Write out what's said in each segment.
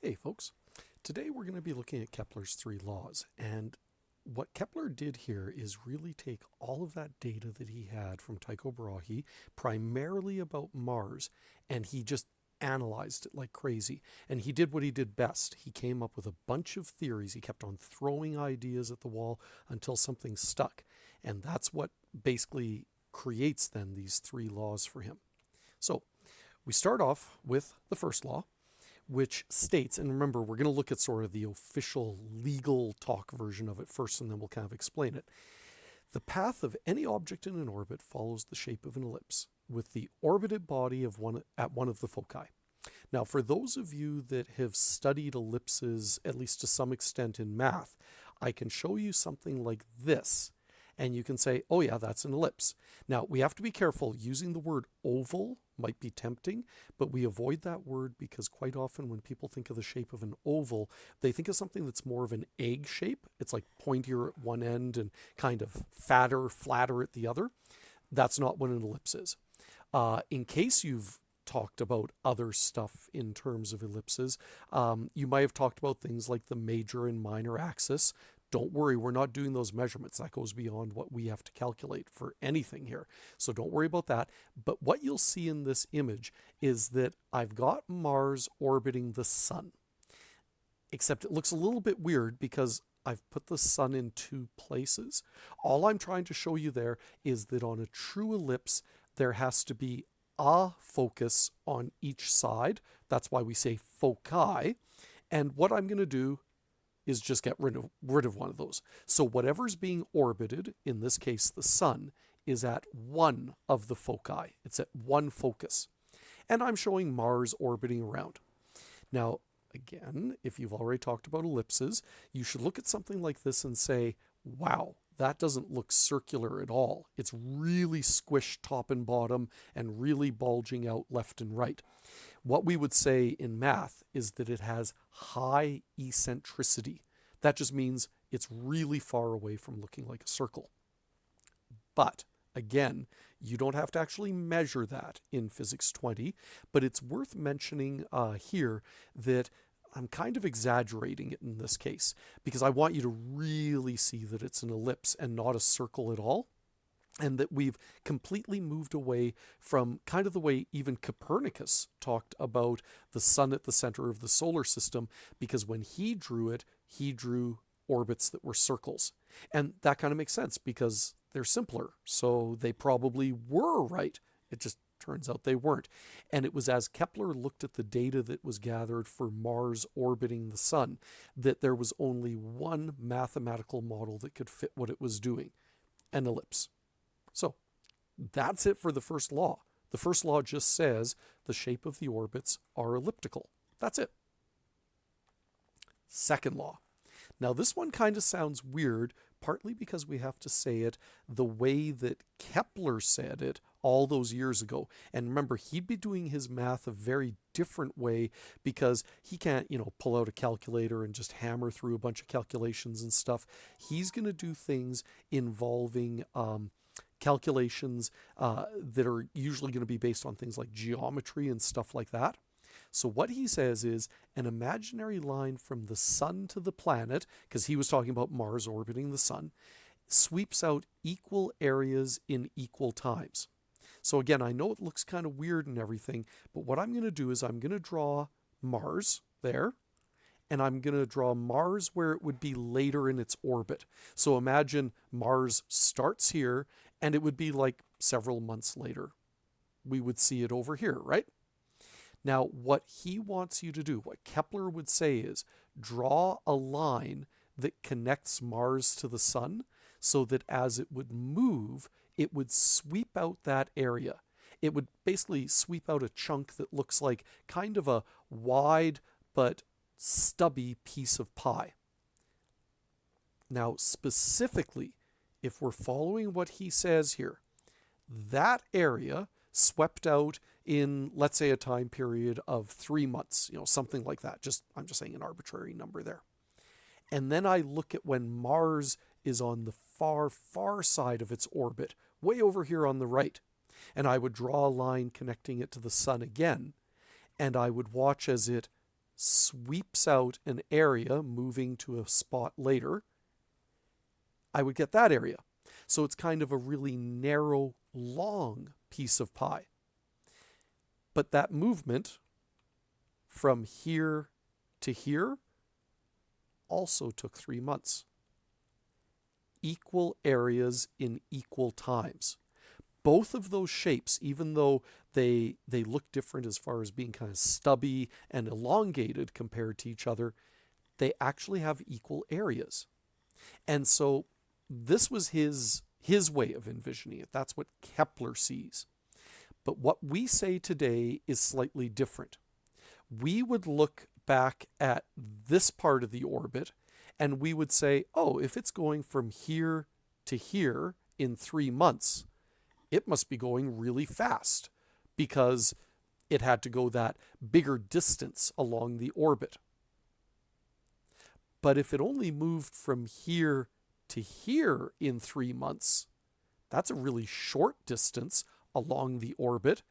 Hey folks, today we're going to be looking at Kepler's three laws, and what Kepler did here is really take all of that data that he had from Tycho Brahe, primarily about Mars, and he just analyzed it like crazy. And he did what he did best. He came up with a bunch of theories. He kept on throwing ideas at the wall until something stuck. And that's what basically creates then these three laws for him. So we start off with the first law, which states, and remember, we're going to look at sort of the official legal talk version of it first, and then we'll kind of explain it. The path of any object in an orbit follows the shape of an ellipse, with the orbited body of at one of the foci. Now, for those of you that have studied ellipses, at least to some extent in math, I can show you something like this, and you can say, oh yeah, that's an ellipse. Now, we have to be careful. Using the word oval might be tempting, but we avoid that word because quite often when people think of the shape of an oval, they think of something that's more of an egg shape. It's like pointier at one end and kind of fatter, flatter at the other. That's not what an ellipse is. In case you've talked about other stuff in terms of ellipses, you might have talked about things like the major and minor axis. Don't worry, we're not doing those measurements. That goes beyond what we have to calculate for anything here. So don't worry about that. But what you'll see in this image is that I've got Mars orbiting the sun. Except it looks a little bit weird because I've put the sun in two places. All I'm trying to show you there is that on a true ellipse, there has to be a focus on each side. That's why we say foci. And what I'm going to do is just get rid of one of those. So whatever's being orbited, in this case the sun, is at one of the foci. It's at one focus. And I'm showing Mars orbiting around. Now, again, if you've already talked about ellipses, you should look at something like this and say, wow, that doesn't look circular at all. It's really squished top and bottom and really bulging out left and right. What we would say in math is that it has high eccentricity. That just means it's really far away from looking like a circle. But again, you don't have to actually measure that in Physics 20, but it's worth mentioning here that I'm kind of exaggerating it in this case because I want you to really see that it's an ellipse and not a circle at all, and that we've completely moved away from kind of the way even Copernicus talked about the sun at the center of the solar system, because when he drew it, he drew orbits that were circles. And that kind of makes sense because they're simpler, so they probably were right. It just turns out they weren't. And it was as Kepler looked at the data that was gathered for Mars orbiting the sun that there was only one mathematical model that could fit what it was doing: an ellipse. So that's it for the first law. The first law just says the shape of the orbits are elliptical. That's it. Second law. Now this one kind of sounds weird, partly because we have to say it the way that Kepler said it all those years ago. And remember, he'd be doing his math a very different way because he can't, pull out a calculator and just hammer through a bunch of calculations and stuff. He's going to do things involving calculations that are usually going to be based on things like geometry and stuff like that. So what he says is an imaginary line from the sun to the planet, because he was talking about Mars orbiting the sun, sweeps out equal areas in equal times. So again, I know it looks kind of weird and everything, but what I'm going to do is I'm going to draw Mars there, and I'm going to draw Mars where it would be later in its orbit. So imagine Mars starts here, and it would be like several months later. We would see it over here, right? Now, what he wants you to do, what Kepler would say is draw a line that connects Mars to the sun so that as it would move, it would sweep out that area. It would basically sweep out a chunk that looks like kind of a wide but stubby piece of pie. Now, specifically, if we're following what he says here, that area swept out in, let's say, a time period of 3 months, something like that. I'm just saying an arbitrary number there. And then I look at when Mars is on the far, far side of its orbit, way over here on the right. And I would draw a line connecting it to the sun again, and I would watch as it sweeps out an area moving to a spot later, I would get that area. So it's kind of a really narrow, long piece of pie. But that movement from here to here also took 3 months. Equal areas in equal times. Both of those shapes, even though they look different as far as being kind of stubby and elongated compared to each other, they actually have equal areas. And so this was his way of envisioning it. That's what Kepler sees. But what we say today is slightly different. We would look back at this part of the orbit and we would say, oh, if it's going from here to here in 3 months, it must be going really fast because it had to go that bigger distance along the orbit. But if it only moved from here to here in 3 months, that's a really short distance along the orbit.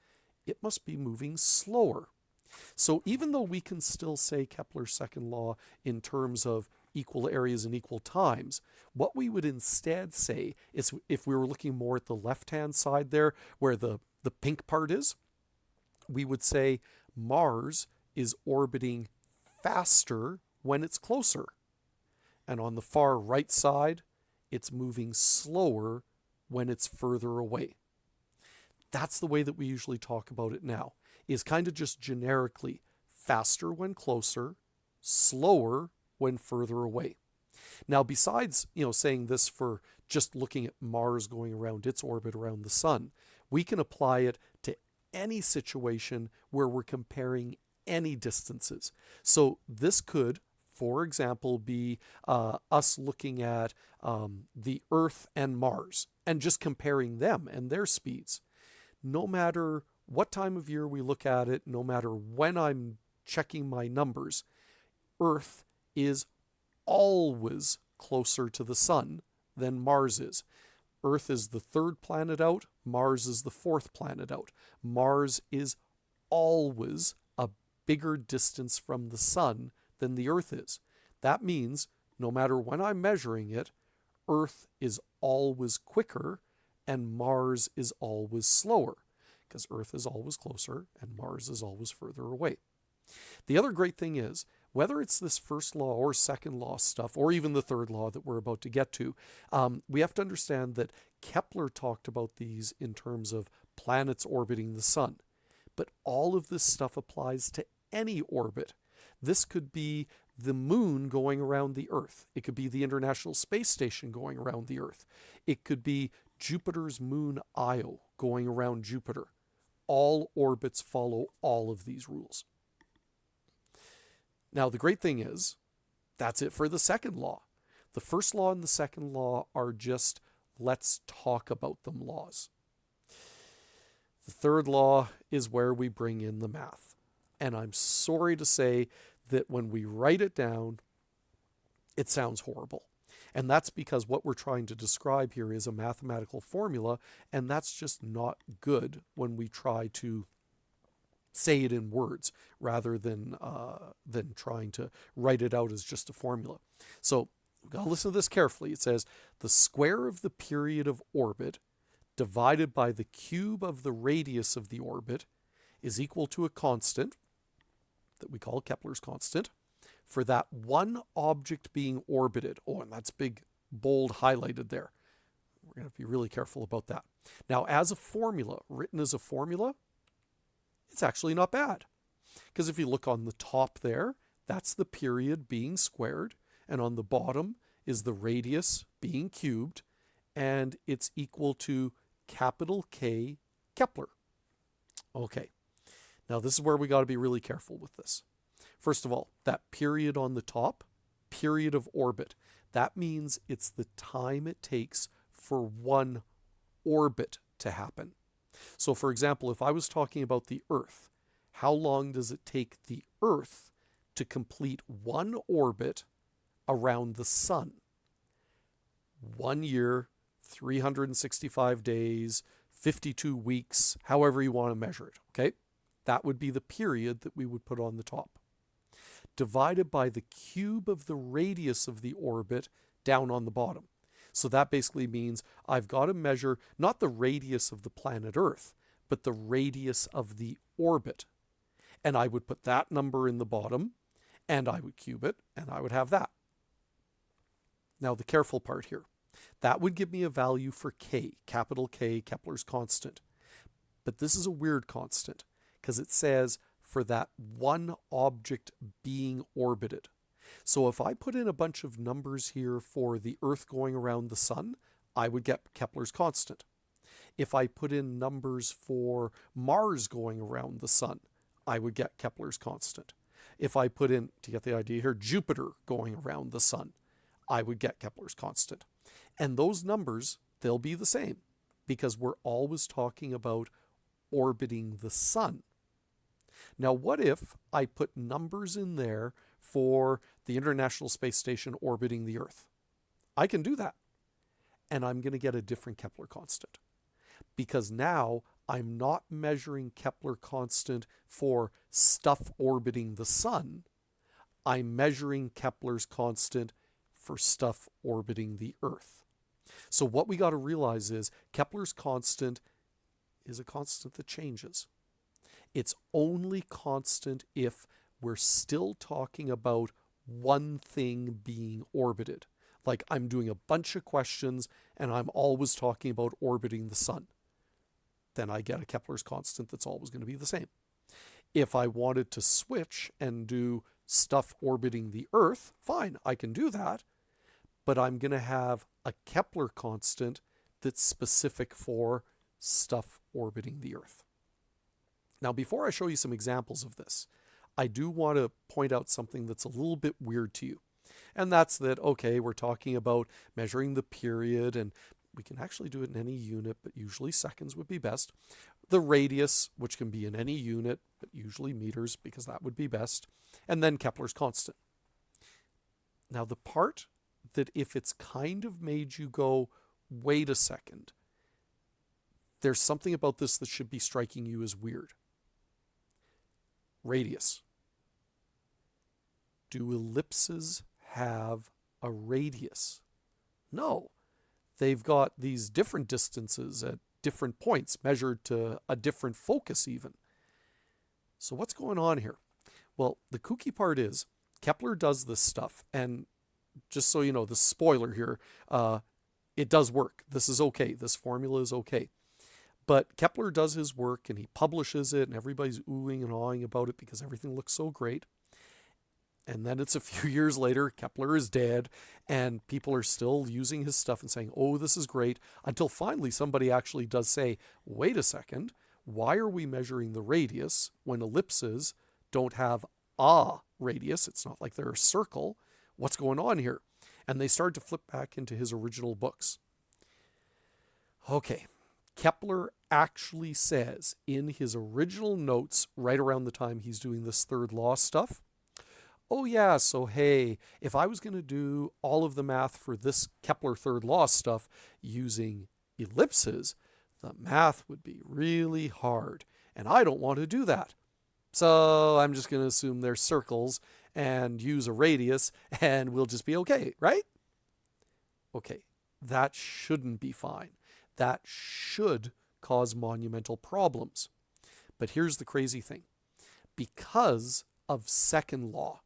It must be moving slower. So even though we can still say Kepler's second law in terms of equal areas and equal times, what we would instead say is, if we were looking more at the left-hand side there, where the pink part is, we would say Mars is orbiting faster when it's closer. And on the far right side, it's moving slower when it's further away. That's the way that we usually talk about it now, is kind of just generically faster when closer, slower when further away. Now, besides, saying this for just looking at Mars going around its orbit around the sun, we can apply it to any situation where we're comparing any distances. So this could, for example, be us looking at the Earth and Mars and just comparing them and their speeds. No matter what time of year we look at it, no matter when I'm checking my numbers, Earth is always closer to the sun than Mars is. Earth is the third planet out, Mars is the fourth planet out. Mars is always a bigger distance from the sun than the Earth is. That means no matter when I'm measuring it, Earth is always quicker and Mars is always slower, because Earth is always closer and Mars is always further away. The other great thing is, whether it's this first law or second law stuff, or even the third law that we're about to get to, we have to understand that Kepler talked about these in terms of planets orbiting the sun. But all of this stuff applies to any orbit. This could be the moon going around the Earth. It could be the International Space Station going around the Earth. It could be Jupiter's moon Io going around Jupiter. All orbits follow all of these rules. Now, the great thing is, that's it for the second law. The first law and the second law are just let's talk about them laws. The third law is where we bring in the math. And I'm sorry to say that when we write it down, it sounds horrible. And that's because what we're trying to describe here is a mathematical formula, and that's just not good when we try to say it in words rather than trying to write it out as just a formula. So we've got to listen to this carefully. It says the square of the period of orbit divided by the cube of the radius of the orbit is equal to a constant that we call Kepler's constant for that one object being orbited. Oh, and that's big, bold, highlighted there. We're going to be really careful about that. Now, as a formula, written as a formula, it's actually not bad. Because if you look on the top there, that's the period being squared, and on the bottom is the radius being cubed, and it's equal to capital K Kepler. Okay, now this is where we got to be really careful with this. First of all, that period on the top, period of orbit, that means it's the time it takes for one orbit to happen. So for example, if I was talking about the Earth, how long does it take the Earth to complete one orbit around the sun? 1 year, 365 days, 52 weeks, however you want to measure it, okay? That would be the period that we would put on the top. divided by the cube of the radius of the orbit down on the bottom. So that basically means I've got to measure not the radius of the planet Earth, but the radius of the orbit. And I would put that number in the bottom, and I would cube it, and I would have that. Now the careful part here. That would give me a value for K, capital K, Kepler's constant. But this is a weird constant, because it says for that one object being orbited. So if I put in a bunch of numbers here for the Earth going around the Sun, I would get Kepler's constant. If I put in numbers for Mars going around the Sun, I would get Kepler's constant. If I put in, to get the idea here, Jupiter going around the Sun, I would get Kepler's constant. And those numbers, they'll be the same because we're always talking about orbiting the Sun. Now, what if I put numbers in there for the International Space Station orbiting the Earth? I can do that. And I'm going to get a different Kepler constant. Because now I'm not measuring Kepler constant for stuff orbiting the Sun. I'm measuring Kepler's constant for stuff orbiting the Earth. So what we got to realize is Kepler's constant is a constant that changes. It's only constant if we're still talking about one thing being orbited. Like I'm doing a bunch of questions and I'm always talking about orbiting the Sun. Then I get a Kepler's constant that's always going to be the same. If I wanted to switch and do stuff orbiting the Earth, fine, I can do that. But I'm going to have a Kepler constant that's specific for stuff orbiting the Earth. Now, before I show you some examples of this, I do want to point out something that's a little bit weird to you. And that's that, okay, we're talking about measuring the period, and we can actually do it in any unit, but usually seconds would be best. The radius, which can be in any unit, but usually meters, because that would be best. And then Kepler's constant. Now, the part that if it's kind of made you go, wait a second, there's something about this that should be striking you as weird. Radius. Do ellipses have a radius? No. They've got these different distances at different points, measured to a different focus even. So what's going on here? Well, the kooky part is Kepler does this stuff, and just so you know, the spoiler here, it does work. This is okay. This formula is okay. But Kepler does his work and he publishes it and everybody's oohing and awing about it because everything looks so great. And then it's a few years later, Kepler is dead and people are still using his stuff and saying, oh, this is great, until finally somebody actually does say, wait a second, why are we measuring the radius when ellipses don't have a radius? It's not like they're a circle. What's going on here? And they start to flip back into his original books. Okay, Kepler actually says in his original notes, right around the time he's doing this third law stuff, oh yeah, so hey, if I was going to do all of the math for this Kepler third law stuff using ellipses, the math would be really hard, and I don't want to do that. So I'm just going to assume they're circles and use a radius, and we'll just be okay, right? Okay, that shouldn't be fine. That should cause monumental problems. But here's the crazy thing. Because of second law,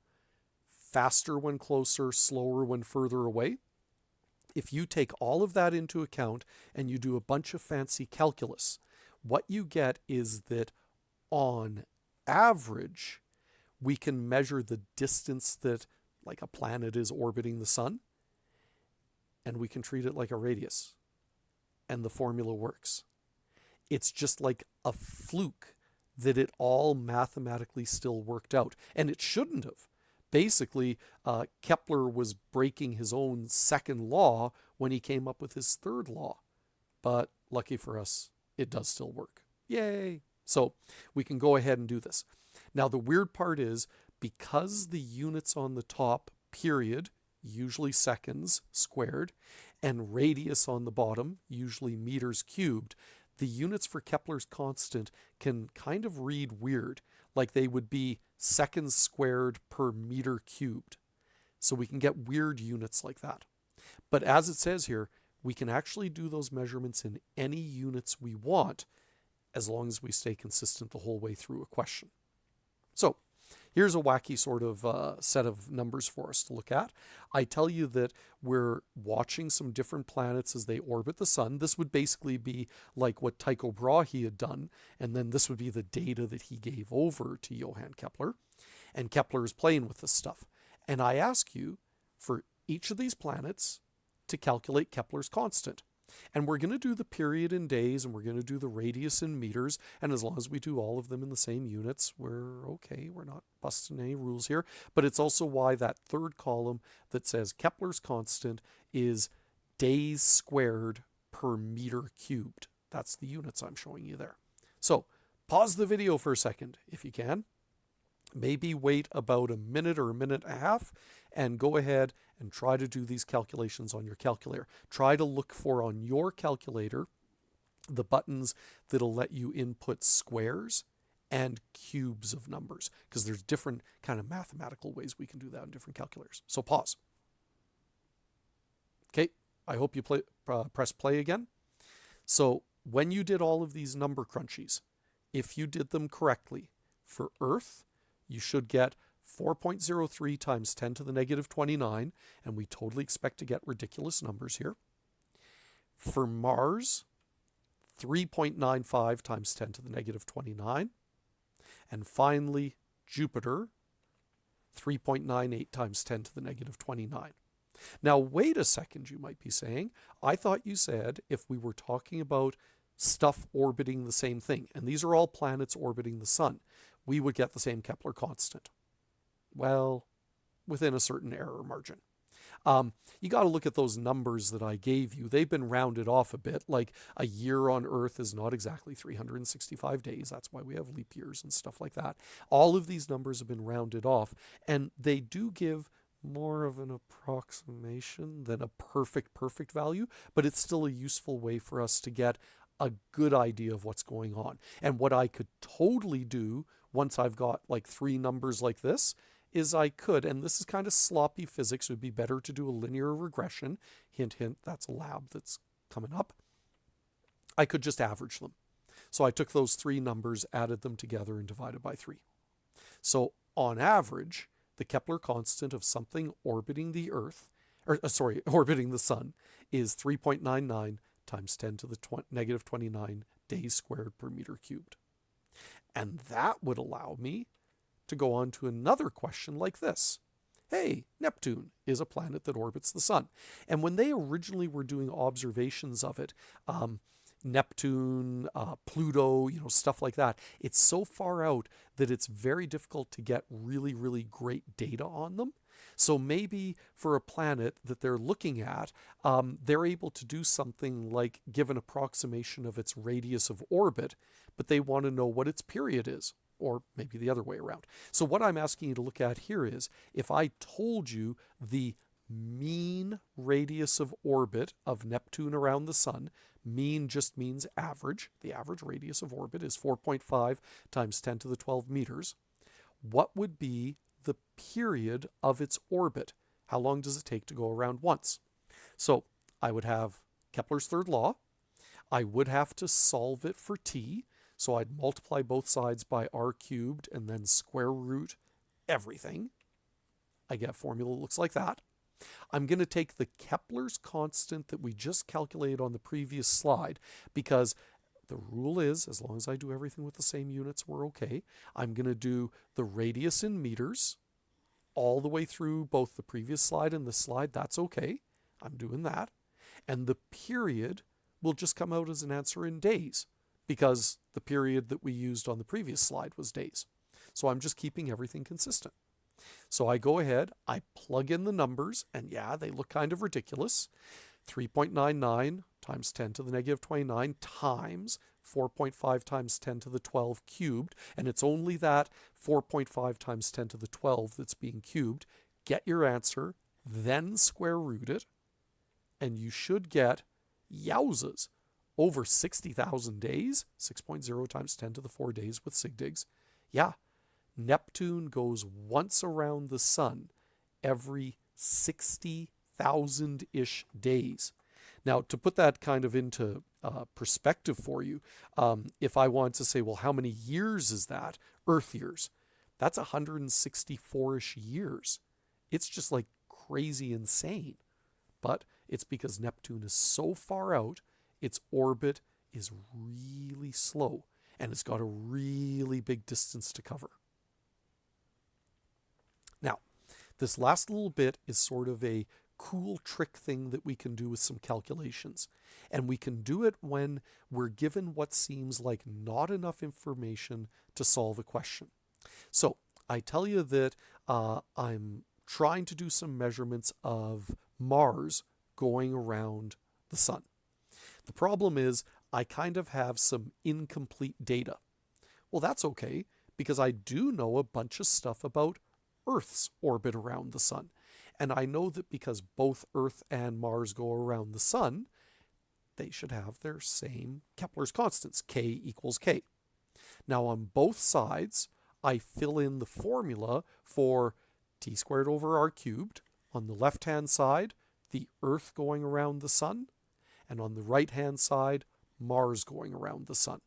faster when closer, slower when further away, if you take all of that into account and you do a bunch of fancy calculus, what you get is that on average, we can measure the distance that like a planet is orbiting the sun, and we can treat it like a radius. And the formula works. It's just like a fluke that it all mathematically still worked out. And it shouldn't have. Basically, Kepler was breaking his own second law when he came up with his third law. But lucky for us, it does still work. Yay! So we can go ahead and do this. Now the weird part is, because the units on the top, period, usually seconds squared, and radius on the bottom, usually meters cubed, the units for Kepler's constant can kind of read weird. like they would be seconds squared per meter cubed. So we can get weird units like that. But as it says here, we can actually do those measurements in any units we want, as long as we stay consistent the whole way through a question. So here's a wacky sort of set of numbers for us to look at. I tell you that we're watching some different planets as they orbit the sun. This would basically be like what Tycho Brahe had done, and then this would be the data that he gave over to Johann Kepler. And Kepler is playing with this stuff. And I ask you for each of these planets to calculate Kepler's constant. And we're going to do the period in days, and we're going to do the radius in meters. And as long as we do all of them in the same units, we're okay. We're not busting any rules here. But it's also why that third column that says Kepler's constant is days squared per meter cubed. That's the units I'm showing you there. So pause the video for a second if you can. Maybe wait about a minute or a minute and a half and go ahead and try to do these calculations on your calculator. Try to look for on your calculator the buttons that'll let you input squares and cubes of numbers, because there's different kind of mathematical ways we can do that in different calculators. So pause. Okay, I hope you press play again. So when you did all of these number crunchies, if you did them correctly for Earth, you should get 4.03 times 10 to the negative 29, and we totally expect to get ridiculous numbers here. For Mars, 3.95 times 10 to the negative 29. And finally, Jupiter, 3.98 times 10 to the negative 29. Now, wait a second, you might be saying. I thought you said if we were talking about stuff orbiting the same thing, and these are all planets orbiting the sun, we would get the same Kepler constant. Well, within a certain error margin. You got to look at those numbers that I gave you. They've been rounded off a bit. Like a year on Earth is not exactly 365 days. That's why we have leap years and stuff like that. All of these numbers have been rounded off, and they do give more of an approximation than a perfect value, but it's still a useful way for us to get a good idea of what's going on. And what I could totally do once I've got like three numbers like this is I could, and this is kind of sloppy physics, it would be better to do a linear regression. Hint, hint, that's a lab that's coming up. I could just average them. So I took those three numbers, added them together, and divided by 3. So on average, the Kepler constant of something orbiting the Earth, orbiting the sun, is 3.99 times 10 to the negative 29 days squared per meter cubed. And that would allow me to go on to another question like this. Hey, Neptune is a planet that orbits the sun. And when they originally were doing observations of it, Neptune, Pluto, stuff like that, it's so far out that it's very difficult to get really, really great data on them. So maybe for a planet that they're looking at, they're able to do something like give an approximation of its radius of orbit, but they want to know what its period is, or maybe the other way around. So what I'm asking you to look at here is, if I told you the mean radius of orbit of Neptune around the sun, mean just means average. The average radius of orbit is 4.5 times 10 to the 12 meters. What would be the period of its orbit? How long does it take to go around once? So I would have Kepler's third law. I would have to solve it for t. So I'd multiply both sides by r cubed and then square root everything. I get a formula that looks like that. I'm going to take the Kepler's constant that we just calculated on the previous slide, because the rule is, as long as I do everything with the same units, we're okay. I'm going to do the radius in meters all the way through both the previous slide and this slide. That's okay. I'm doing that. And the period will just come out as an answer in days, because the period that we used on the previous slide was days. So I'm just keeping everything consistent. So I go ahead, I plug in the numbers, and yeah, they look kind of ridiculous. 3.99 times 10 to the negative 29 times 4.5 times 10 to the 12 cubed, and it's only that 4.5 times 10 to the 12 that's being cubed. Get your answer, then square root it, and you should get, yowzas, over 60,000 days, 6.0 times 10 to the 4 days with sig digs. Yeah, Neptune goes once around the sun every 60,000-ish days. Now, to put that kind of into perspective for you, if I want to say, well, how many years is that? Earth years. That's 164-ish years. It's just like crazy insane. But it's because Neptune is so far out, its orbit is really slow, and it's got a really big distance to cover. Now, this last little bit is sort of a cool trick thing that we can do with some calculations. And we can do it when we're given what seems like not enough information to solve a question. So I tell you that I'm trying to do some measurements of Mars going around the sun. The problem is I kind of have some incomplete data. Well, that's okay, because I do know a bunch of stuff about Earth's orbit around the sun. And I know that because both Earth and Mars go around the sun, they should have their same Kepler's constants, k equals k. Now on both sides, I fill in the formula for t squared over r cubed. On the left-hand side, the Earth going around the sun, and on the right-hand side, Mars going around the sun.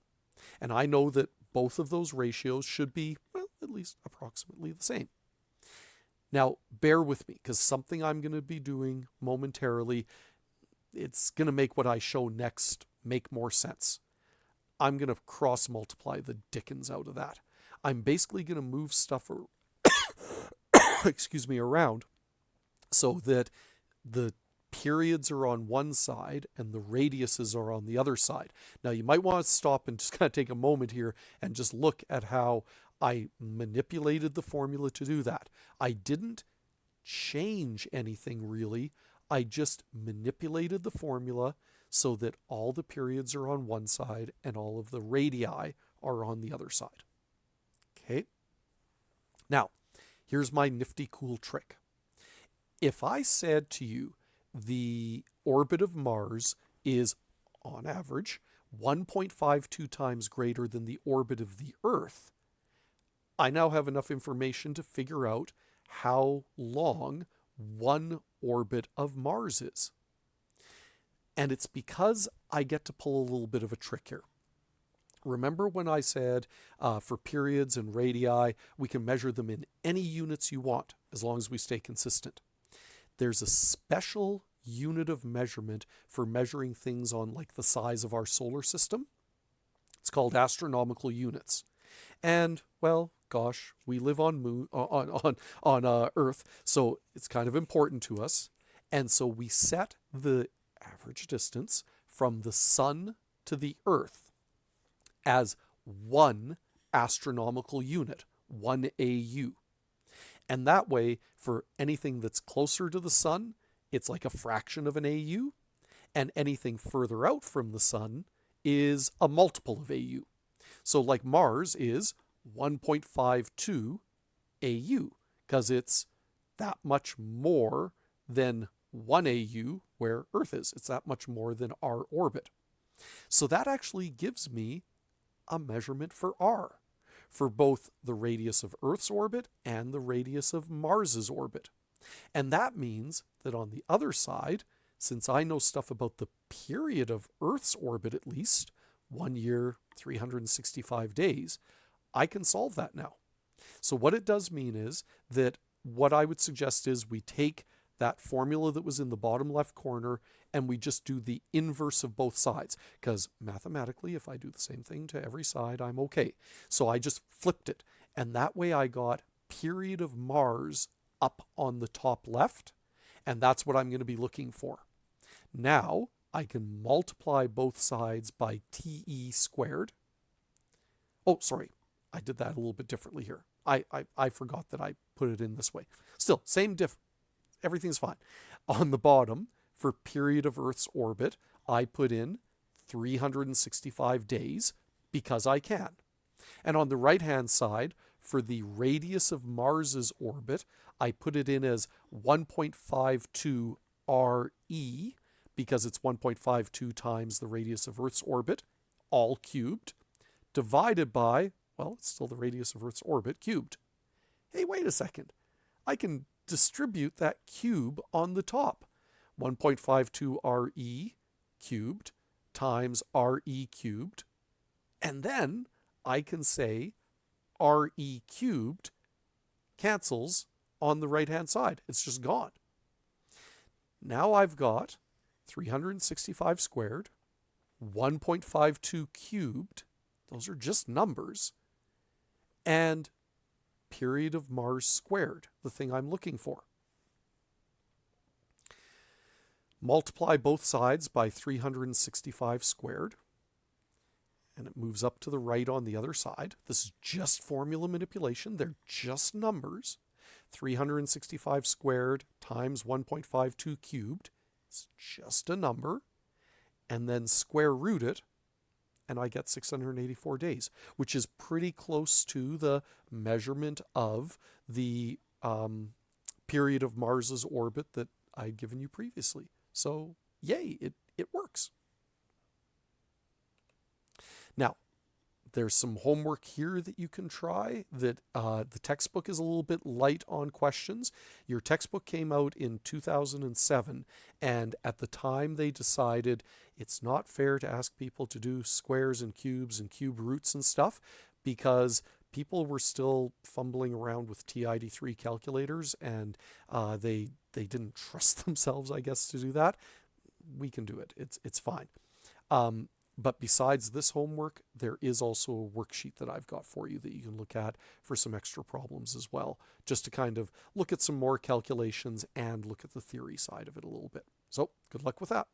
And I know that both of those ratios should be, well, at least approximately the same. Now, bear with me, because something I'm going to be doing momentarily, it's going to make what I show next make more sense. I'm going to cross-multiply the dickens out of that. I'm basically going to move stuff around so that the periods are on one side and the radiuses are on the other side. Now, you might want to stop and just kind of take a moment here and just look at how I manipulated the formula to do that. I didn't change anything really. I just manipulated the formula so that all the periods are on one side and all of the radii are on the other side. Okay? Now, here's my nifty cool trick. If I said to you the orbit of Mars is, on average, 1.52 times greater than the orbit of the Earth, I now have enough information to figure out how long one orbit of Mars is. And it's because I get to pull a little bit of a trick here. Remember when I said for periods and radii, we can measure them in any units you want, as long as we stay consistent. There's a special unit of measurement for measuring things on like the size of our solar system. It's called astronomical units. And, well, gosh, we live on Earth, so it's kind of important to us. And so we set the average distance from the sun to the Earth as one astronomical unit, 1 AU. And that way, for anything that's closer to the sun, it's like a fraction of an AU, and anything further out from the sun is a multiple of AU. So like Mars is 1.52 AU, because it's that much more than 1 AU where Earth is. It's that much more than our orbit. So that actually gives me a measurement for R, for both the radius of Earth's orbit and the radius of Mars's orbit. And that means that on the other side, since I know stuff about the period of Earth's orbit at least, 1 year, 365 days, I can solve that now. So what it does mean is that what I would suggest is we take that formula that was in the bottom left corner and we just do the inverse of both sides, because mathematically, if I do the same thing to every side, I'm okay. So I just flipped it, and that way I got period of Mars up on the top left, and that's what I'm going to be looking for. Now I can multiply both sides by TE squared. Oh, sorry, I did that a little bit differently here. I forgot that I put it in this way. Still, same everything's fine. On the bottom, for period of Earth's orbit, I put in 365 days because I can. And on the right-hand side, for the radius of Mars's orbit, I put it in as 1.52 RE because it's 1.52 times the radius of Earth's orbit, all cubed, divided by, well, it's still the radius of Earth's orbit cubed. hey, wait a second. I can distribute that cube on the top. 1.52 RE cubed times RE cubed. And then I can say RE cubed cancels on the right-hand side. It's just gone. Now I've got 365 squared, 1.52 cubed, those are just numbers, and period of Mars squared, the thing I'm looking for. Multiply both sides by 365 squared, and it moves up to the right on the other side. This is just formula manipulation. They're just numbers. 365 squared times 1.52 cubed. It's just a number. And then square root it, and I get 684 days, which is pretty close to the measurement of the period of Mars's orbit that I'd given you previously. So, yay, it works. Now, there's some homework here that you can try that the textbook is a little bit light on questions. Your textbook came out in 2007, and at the time they decided it's not fair to ask people to do squares and cube roots and stuff because people were still fumbling around with TID3 calculators, and they didn't trust themselves, I guess, to do that. We can do it. It's fine. But besides this homework, there is also a worksheet that I've got for you that you can look at for some extra problems as well, just to kind of look at some more calculations and look at the theory side of it a little bit. So good luck with that.